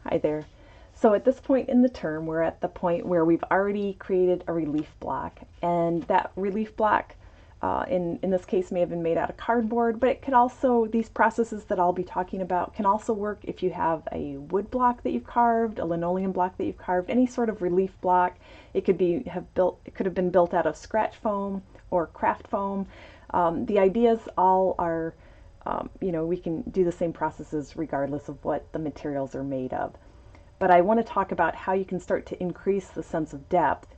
Hi there. So at this point in the term, we're at the point where we've already created a relief block, and that relief block in this case may have been made out of cardboard, but it could also, these processes that I'll be talking about can also work if you have a wood block that you've carved, a linoleum block that you've carved, any sort of relief block. It could have been built out of scratch foam or craft foam. The ideas all are we can do the same processes regardless of what the materials are made of. But I want to talk about how you can start to increase the sense of depth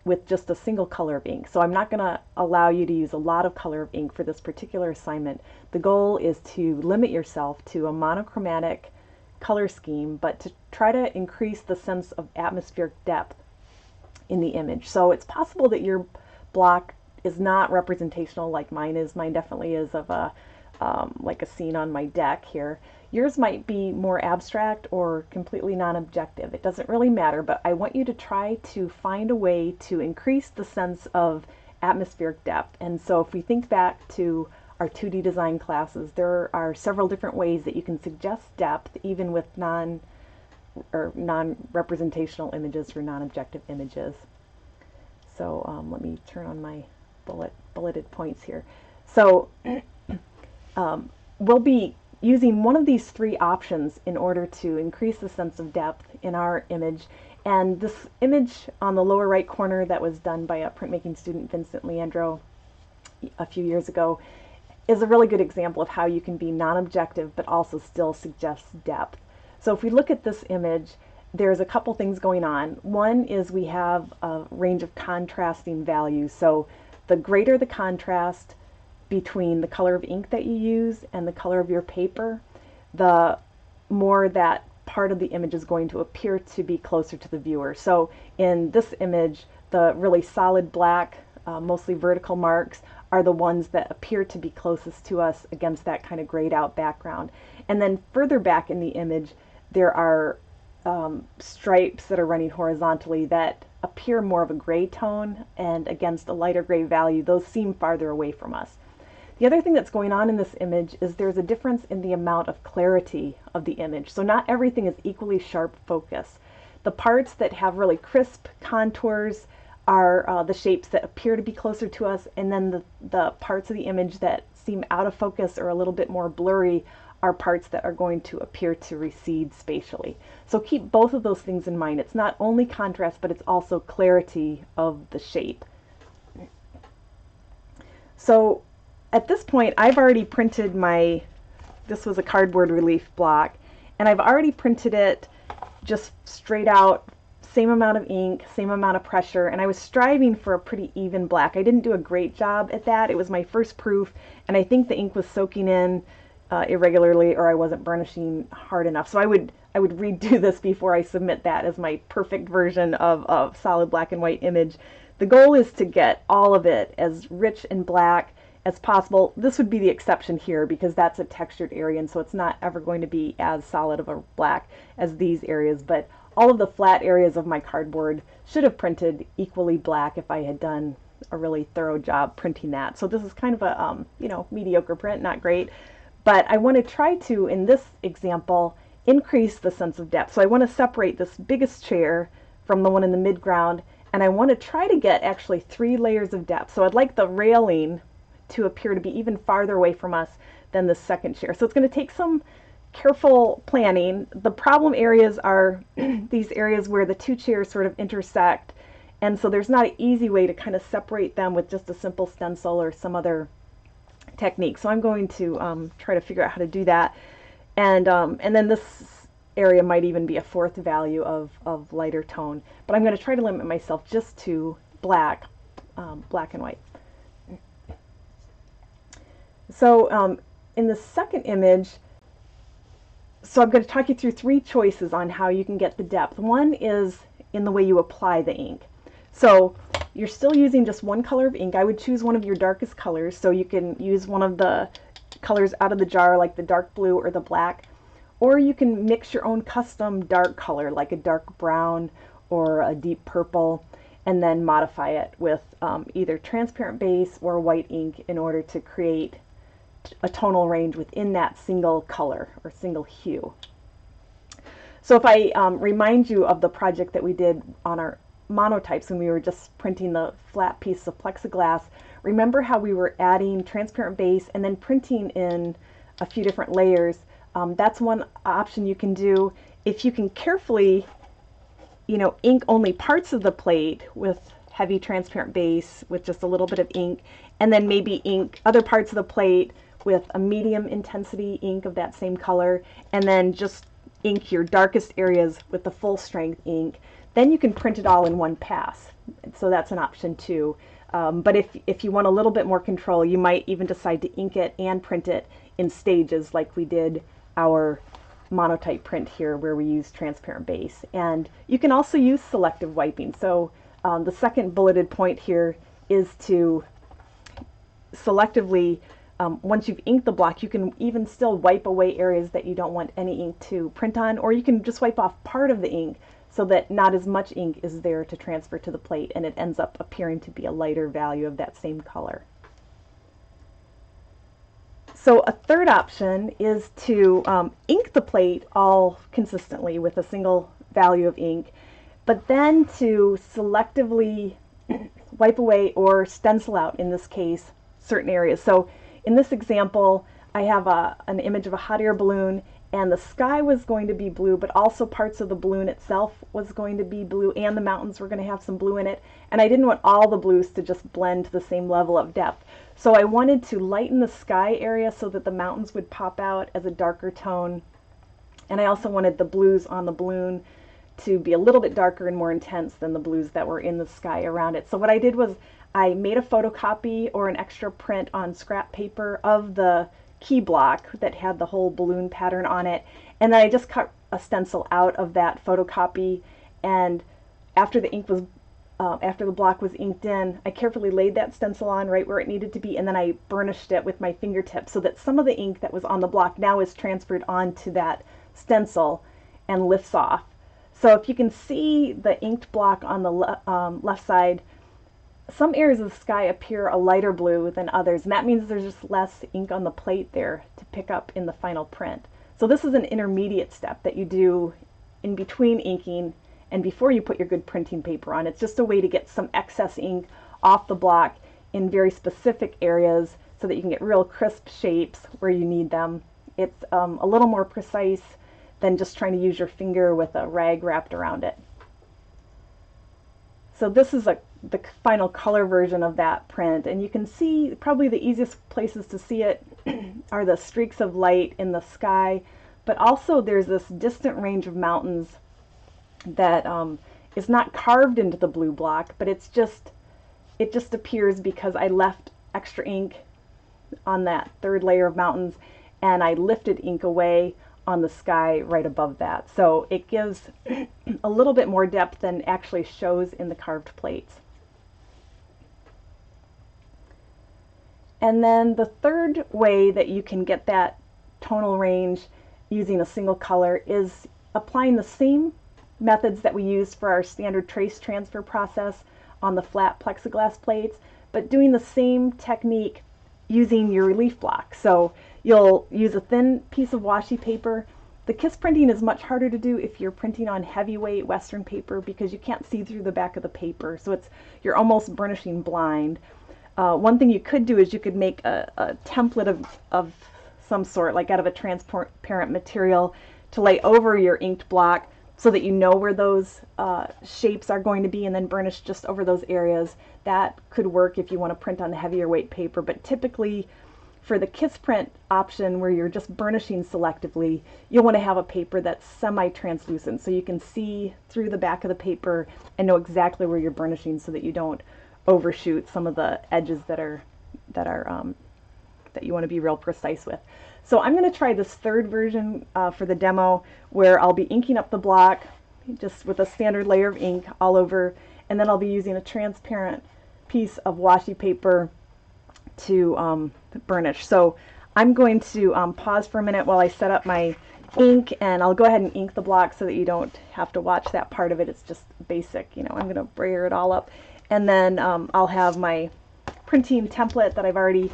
with just a single color of ink. So I'm not going to allow you to use a lot of color of ink for this particular assignment. The goal is to limit yourself to a monochromatic color scheme, but to try to increase the sense of atmospheric depth in the image. So it's possible that your block is not representational like mine is. Mine definitely is of a like a scene on my deck here. Yours might be more abstract or completely non-objective. It doesn't really matter, but I want you to try to find a way to increase the sense of atmospheric depth. And so if we think back to our 2D design classes, there are several different ways that you can suggest depth even with non-representational images or non-objective images. So let me turn on my bulleted points here. So we'll be using one of these three options in order to increase the sense of depth in our image. And this image on the lower right corner that was done by a printmaking student, Vincent Leandro, a few years ago, is a really good example of how you can be non-objective but also still suggest depth. So if we look at this image, there's a couple things going on. One is we have a range of contrasting values. So the greater the contrast between the color of ink that you use and the color of your paper, the more that part of the image is going to appear to be closer to the viewer. So in this image, the really solid black, mostly vertical marks are the ones that appear to be closest to us against that kind of grayed out background. And then further back in the image, there are stripes that are running horizontally that appear more of a gray tone, and against a lighter gray value, those seem farther away from us. The other thing that's going on in this image is there's a difference in the amount of clarity of the image. So not everything is equally sharp focus. The parts that have really crisp contours are the shapes that appear to be closer to us, and then the parts of the image that seem out of focus or a little bit more blurry are parts that are going to appear to recede spatially. So keep both of those things in mind. It's not only contrast, but it's also clarity of the shape. So at this point, I've already printed this was a cardboard relief block, and I've already printed it just straight out, same amount of ink, same amount of pressure, and I was striving for a pretty even black. I didn't do a great job at that. It was my first proof, and I think the ink was soaking in irregularly, or I wasn't burnishing hard enough. So I would redo this before I submit that as my perfect version of a solid black and white image. The goal is to get all of it as rich and black as possible. This would be the exception here because that's a textured area, and so it's not ever going to be as solid of a black as these areas, but all of the flat areas of my cardboard should have printed equally black if I had done a really thorough job printing that. So this is kind of a mediocre print, not great, but I want to try to, in this example, increase the sense of depth. So I want to separate this biggest chair from the one in the midground, and I want to try to get actually 3 layers of depth. So I'd like the railing to appear to be even farther away from us than the second chair. So it's going to take some careful planning. The problem areas are these areas where the 2 chairs sort of intersect, and so there's not an easy way to kind of separate them with just a simple stencil or some other technique. So I'm going to try to figure out how to do that, and then this area might even be a 4th value of lighter tone, but I'm going to try to limit myself just to black and white. So in the second image, so I'm going to talk you through 3 choices on how you can get the depth. One is in the way you apply the ink. So you're still using just one color of ink. I would choose one of your darkest colors, so you can use one of the colors out of the jar like the dark blue or the black, or you can mix your own custom dark color like a dark brown or a deep purple, and then modify it with either transparent base or white ink in order to create a tonal range within that single color or single hue. So if I remind you of the project that we did on our monotypes when we were just printing the flat piece of plexiglass, remember how we were adding transparent base and then printing in a few different layers? That's one option you can do. If you can carefully, ink only parts of the plate with heavy transparent base with just a little bit of ink, and then maybe ink other parts of the plate with a medium intensity ink of that same color, and then just ink your darkest areas with the full strength ink, then you can print it all in one pass. So that's an option too. But if you want a little bit more control, you might even decide to ink it and print it in stages like we did our monotype print here where we use transparent base. And you can also use selective wiping. So the second bulleted point here is to selectively, once you've inked the block, you can even still wipe away areas that you don't want any ink to print on, or you can just wipe off part of the ink so that not as much ink is there to transfer to the plate and it ends up appearing to be a lighter value of that same color. So a third option is to ink the plate all consistently with a single value of ink, but then to selectively wipe away or stencil out, in this case, certain areas. So in this example, I have an image of a hot air balloon, and the sky was going to be blue, but also parts of the balloon itself was going to be blue, and the mountains were going to have some blue in it. And I didn't want all the blues to just blend to the same level of depth. So I wanted to lighten the sky area so that the mountains would pop out as a darker tone. And I also wanted the blues on the balloon to be a little bit darker and more intense than the blues that were in the sky around it. So what I did was I made a photocopy or an extra print on scrap paper of the key block that had the whole balloon pattern on it, and then I just cut a stencil out of that photocopy, and after the ink was after the block was inked in, I carefully laid that stencil on right where it needed to be, and then I burnished it with my fingertips so that some of the ink that was on the block now is transferred onto that stencil and lifts off. So if you can see the inked block on the left side, some areas of the sky appear a lighter blue than others, and that means there's just less ink on the plate there to pick up in the final print. So this is an intermediate step that you do in between inking and before you put your good printing paper on. It's just a way to get some excess ink off the block in very specific areas so that you can get real crisp shapes where you need them. It's a little more precise than just trying to use your finger with a rag wrapped around it. So this is the final color version of that print, and you can see probably the easiest places to see it are the streaks of light in the sky, but also there's this distant range of mountains that is not carved into the blue block, but it just appears because I left extra ink on that third layer of mountains and I lifted ink away on the sky right above that. So it gives a little bit more depth than actually shows in the carved plates. And then the third way that you can get that tonal range using a single color is applying the same methods that we use for our standard trace transfer process on the flat plexiglass plates, but doing the same technique using your relief block. So you'll use a thin piece of washi paper. The kiss printing is much harder to do if you're printing on heavyweight Western paper because you can't see through the back of the paper, so you're almost burnishing blind. One thing you could do is you could make a template of some sort, like out of a transparent material, to lay over your inked block so that you know where those shapes are going to be, and then burnish just over those areas. That could work if you want to print on heavier weight paper, but typically for the kiss print option where you're just burnishing selectively, you'll want to have a paper that's semi-translucent so you can see through the back of the paper and know exactly where you're burnishing so that you don't overshoot some of the edges that you want to be real precise with. So I'm going to try this third version for the demo where I'll be inking up the block just with a standard layer of ink all over, and then I'll be using a transparent piece of washi paper to burnish. So I'm going to pause for a minute while I set up my ink, and I'll go ahead and ink the block so that you don't have to watch that part of it. It's just basic, I'm going to brayer it all up, and then I'll have my printing template that I've already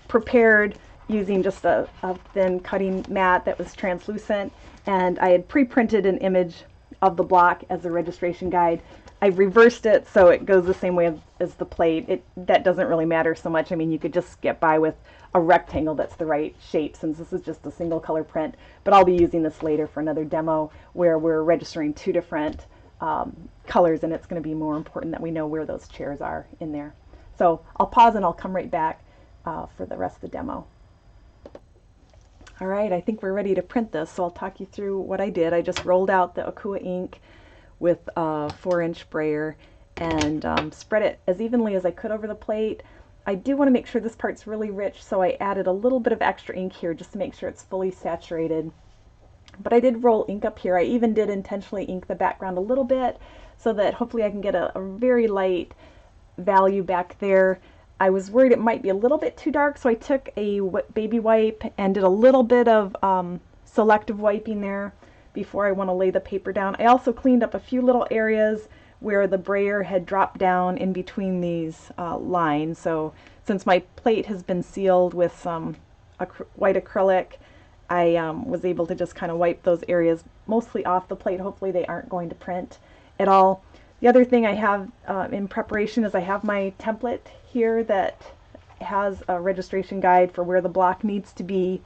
prepared using just a thin cutting mat that was translucent, and I had pre-printed an image of the block as a registration guide. I've reversed it so it goes the same way as the plate. That doesn't really matter so much. I mean, you could just get by with a rectangle that's the right shape since this is just a single color print, but I'll be using this later for another demo where we're registering two different colors, and it's going to be more important that we know where those chairs are in there. So I'll pause and I'll come right back for the rest of the demo. All right, I think we're ready to print this, so I'll talk you through what I did. I just rolled out the Akua ink with a 4-inch sprayer and spread it as evenly as I could over the plate. I do want to make sure this part's really rich, so I added a little bit of extra ink here just to make sure it's fully saturated. But I did roll ink up here. I even did intentionally ink the background a little bit so that hopefully I can get a very light value back there. I was worried it might be a little bit too dark, so I took a baby wipe and did a little bit of selective wiping there before I want to lay the paper down. I also cleaned up a few little areas where the brayer had dropped down in between these lines. So since my plate has been sealed with some white acrylic, I was able to just kind of wipe those areas mostly off the plate. Hopefully they aren't going to print at all. The other thing I have in preparation is I have my template here that has a registration guide for where the block needs to be,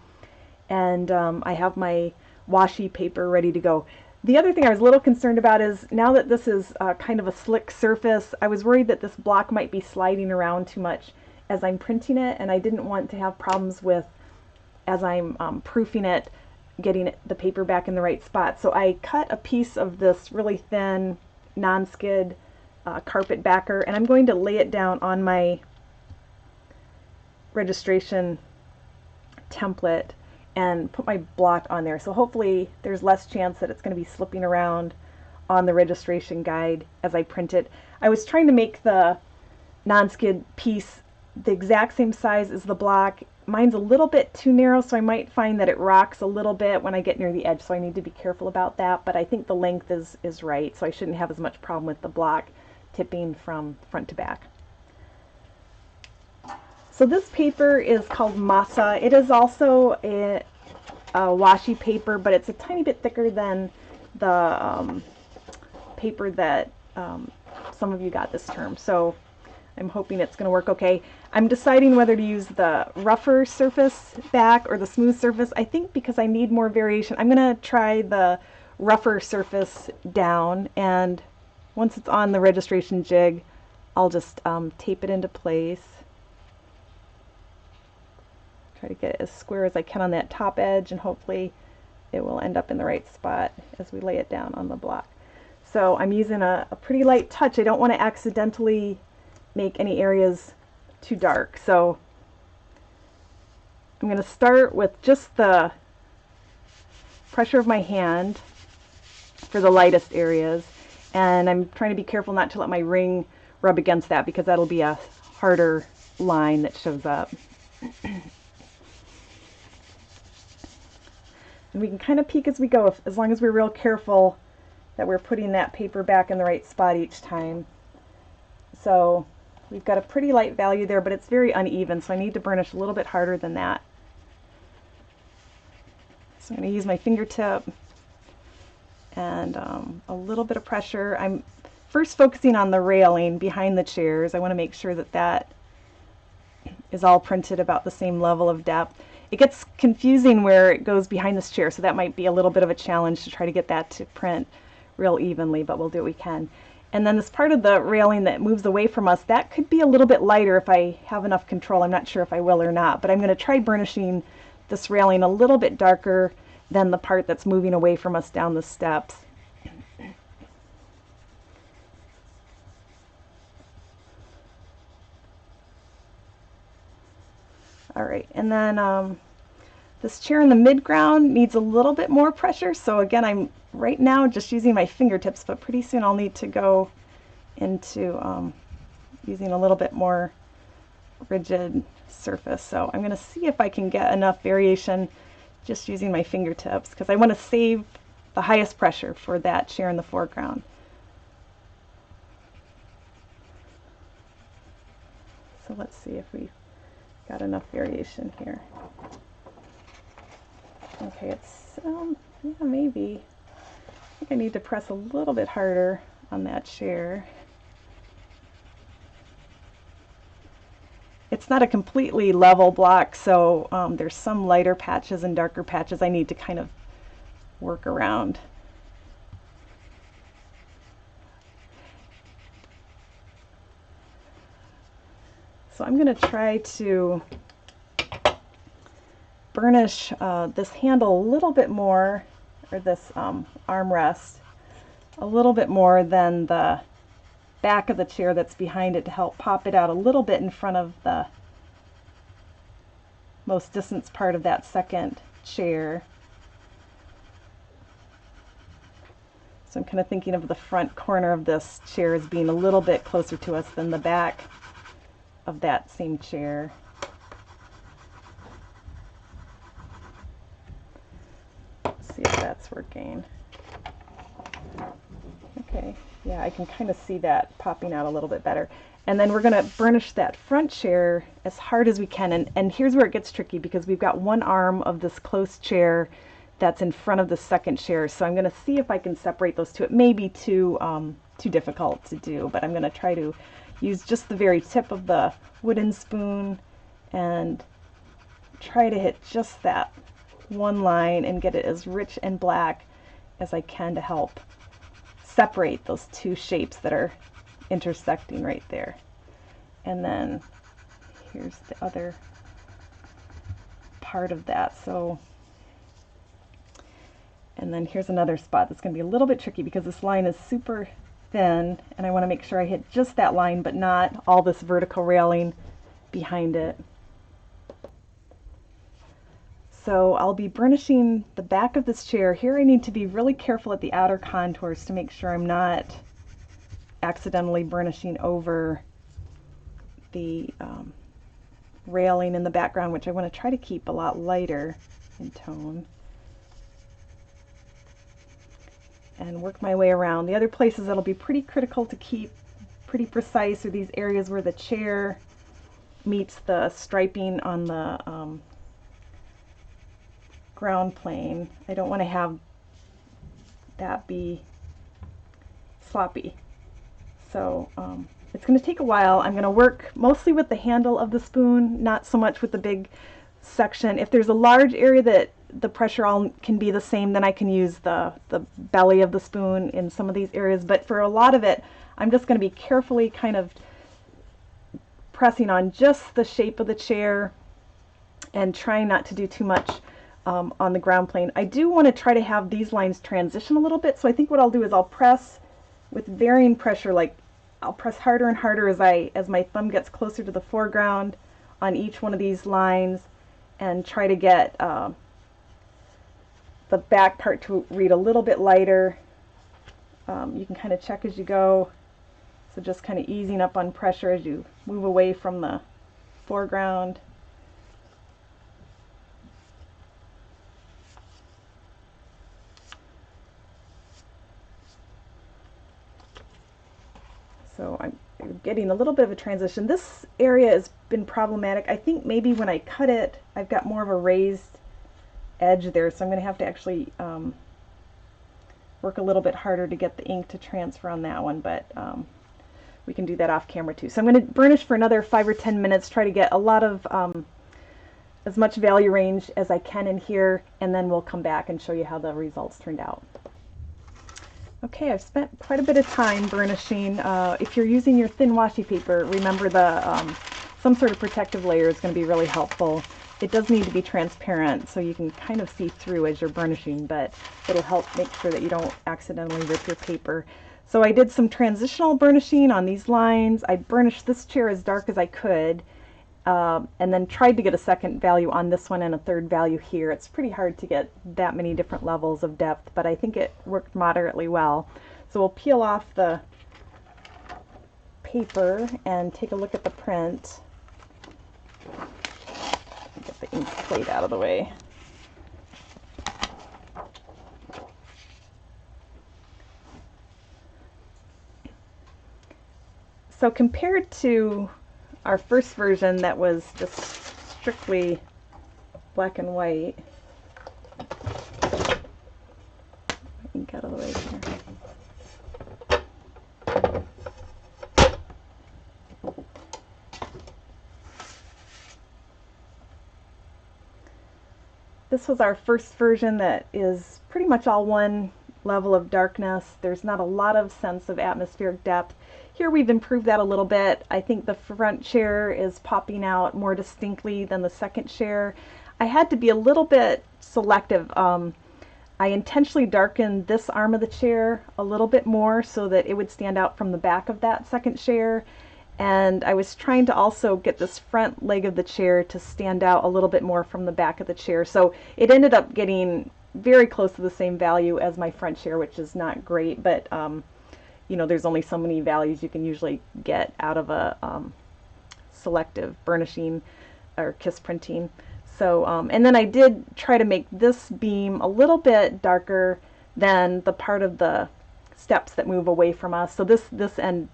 and I have my washi paper ready to go. The other thing I was a little concerned about is now that this is kind of a slick surface, I was worried that this block might be sliding around too much as I'm printing it, and I didn't want to have problems with, as I'm proofing it, getting the paper back in the right spot. So I cut a piece of this really thin non-skid carpet backer, and I'm going to lay it down on my registration template and put my block on there. So hopefully there's less chance that it's going to be slipping around on the registration guide as I print it. I was trying to make the non-skid piece the exact same size as the block. Mine's a little bit too narrow, so I might find that it rocks a little bit when I get near the edge, so I need to be careful about that, but I think the length is right, so I shouldn't have as much problem with the block tipping from front to back. So this paper is called Masa. It is also a washi paper, but it's a tiny bit thicker than the paper that some of you got this term. So I'm hoping it's going to work okay. I'm deciding whether to use the rougher surface back or the smooth surface. I think because I need more variation, I'm going to try the rougher surface down, and once it's on the registration jig, I'll just tape it into place. Try to get it as square as I can on that top edge, and hopefully it will end up in the right spot as we lay it down on the block. So I'm using a pretty light touch. I don't want to accidentally make any areas too dark. So I'm going to start with just the pressure of my hand for the lightest areas, and I'm trying to be careful not to let my ring rub against that because that'll be a harder line that shows up. And we can kind of peek as we go, as long as we're real careful that we're putting that paper back in the right spot each time. So we've got a pretty light value there, but it's very uneven, so I need to burnish a little bit harder than that. So I'm going to use my fingertip and a little bit of pressure. I'm first focusing on the railing behind the chairs. I want to make sure that that is all printed about the same level of depth. It gets confusing where it goes behind this chair, so that might be a little bit of a challenge to try to get that to print real evenly, but we'll do what we can. And then this part of the railing that moves away from us, that could be a little bit lighter if I have enough control. I'm not sure if I will or not, but I'm going to try burnishing this railing a little bit darker than the part that's moving away from us down the steps. All right, and then this chair in the mid-ground needs a little bit more pressure, so again, I'm right now just using my fingertips, but pretty soon I'll need to go into using a little bit more rigid surface. So I'm going to see if I can get enough variation just using my fingertips, because I want to save the highest pressure for that chair in the foreground. So let's see if we've got enough variation here. Okay, it's, yeah, maybe. I think I need to press a little bit harder on that chair. It's not a completely level block, so there's some lighter patches and darker patches I need to kind of work around. So I'm going to try to burnish this handle a little bit more, or this armrest, a little bit more than the back of the chair that's behind it, to help pop it out a little bit in front of the most distance part of that second chair. So I'm kind of thinking of the front corner of this chair as being a little bit closer to us than the back of that same chair. Let's see if that's working. Okay, yeah, I can kind of see that popping out a little bit better. And then we're going to burnish that front chair as hard as we can. And here's where it gets tricky, because we've got one arm of this close chair that's in front of the second chair. So I'm going to see if I can separate those two. It may be too difficult to do, but I'm going to try to use just the very tip of the wooden spoon and try to hit just that one line and get it as rich and black as I can to help separate those two shapes that are intersecting right there. And then here's the other part of that. So, and then here's another spot that's going to be a little bit tricky, because this line is super thin and I want to make sure I hit just that line but not all this vertical railing behind it. So I'll be burnishing the back of this chair. Here I need to be really careful at the outer contours to make sure I'm not accidentally burnishing over the railing in the background, which I want to try to keep a lot lighter in tone. And work my way around. The other places that'll be pretty critical to keep pretty precise are these areas where the chair meets the striping on the ground plane. I don't want to have that be sloppy. So it's going to take a while. I'm going to work mostly with the handle of the spoon, not so much with the big section. If there's a large area that the pressure all can be the same, then I can use the belly of the spoon in some of these areas. But for a lot of it, I'm just going to be carefully kind of pressing on just the shape of the chair and trying not to do too much on the ground plane. I do want to try to have these lines transition a little bit, so I think what I'll do is I'll press with varying pressure, like I'll press harder and harder as my thumb gets closer to the foreground on each one of these lines, and try to get the back part to read a little bit lighter. You can kind of check as you go, so just kind of easing up on pressure as you move away from the foreground. So I'm getting a little bit of a transition. This area has been problematic. I think maybe when I cut it, I've got more of a raised edge there, so I'm going to have to actually work a little bit harder to get the ink to transfer on that one, but we can do that off camera too. So I'm going to burnish for another 5 or 10 minutes, try to get a lot of as much value range as I can in here, and then we'll come back and show you how the results turned out. Okay, I've spent quite a bit of time burnishing. If you're using your thin washi paper, remember some sort of protective layer is going to be really helpful. It does need to be transparent so you can kind of see through as you're burnishing, but it'll help make sure that you don't accidentally rip your paper. So I did some transitional burnishing on these lines. I burnished this chair as dark as I could, and then tried to get a second value on this one and a third value here. It's pretty hard to get that many different levels of depth, but I think it worked moderately well. So we'll peel off the paper and take a look at the print. Get the ink plate out of the way. So compared to our first version that was just strictly black and white, of the way here. This was our first version that is pretty much all one level of darkness. There's not a lot of sense of atmospheric depth. Here we've improved that a little bit. I think the front chair is popping out more distinctly than the second chair. I had to be a little bit selective. I intentionally darkened this arm of the chair a little bit more so that it would stand out from the back of that second chair. And I was trying to also get this front leg of the chair to stand out a little bit more from the back of the chair. So it ended up getting very close to the same value as my front chair, which is not great, but you know, there's only so many values you can usually get out of a selective burnishing or kiss printing. So, and then I did try to make this beam a little bit darker than the part of the steps that move away from us. So this end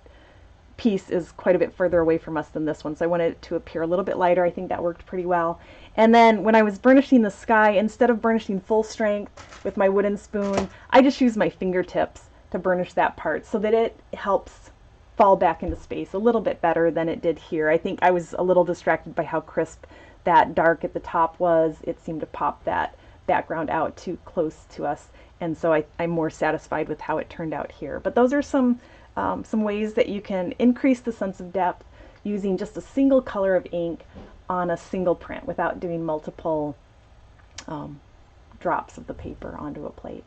piece is quite a bit further away from us than this one, so I wanted it to appear a little bit lighter. I think that worked pretty well. And then when I was burnishing the sky, instead of burnishing full strength with my wooden spoon, I just used my fingertips to burnish that part so that it helps fall back into space a little bit better than it did here. I think I was a little distracted by how crisp that dark at the top was. It seemed to pop that background out too close to us, and so I'm more satisfied with how it turned out here. But those are some ways that you can increase the sense of depth using just a single color of ink on a single print without doing multiple drops of the paper onto a plate.